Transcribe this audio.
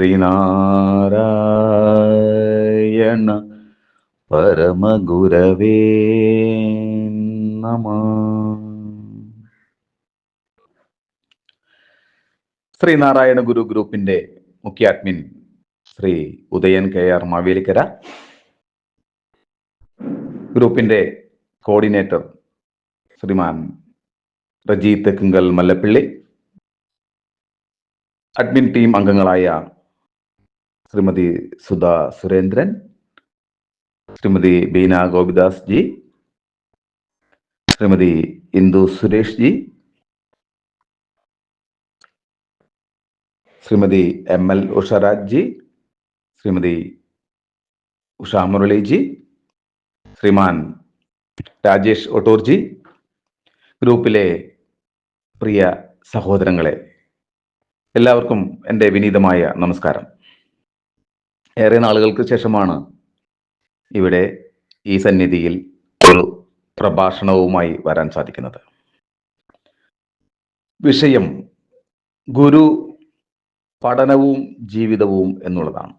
ശ്രീനാരായണ പരമഗുരവേ നമഃ. ശ്രീനാരായണ ഗുരു ഗ്രൂപ്പിന്റെ മുഖ്യ അഡ്മിൻ ശ്രീ ഉദയൻ KR മാവേലിക്കര, ഗ്രൂപ്പിന്റെ coordinator Sriman Reji Thekkunkal Mallappally, admin team അംഗങ്ങളായ ശ്രീമതി സുധാ സുരേന്ദ്രൻ, ശ്രീമതി ബീന ഗോപിദാസ് ജി, ശ്രീമതി ഇന്ദു സുരേഷ് ജി, ശ്രീമതി ML ഉഷരാജ് ജി, ശ്രീമതി ഉഷാ മുരളി ജി, ശ്രീമാൻ രാജേഷ് ഒട്ടൂർ ജി, ഗ്രൂപ്പിലെ പ്രിയ സഹോദരങ്ങളെ, എല്ലാവർക്കും എൻ്റെ വിനീതമായ നമസ്കാരം. ഏറെ നാളുകൾക്ക് ശേഷമാണ് ഇവിടെ ഈ സന്നിധിയിൽ ഒരു പ്രഭാഷണവുമായി വരാൻ സാധിക്കുന്നത്. വിഷയം ഗുരു പഠനവും ജീവിതവും എന്നുള്ളതാണ്.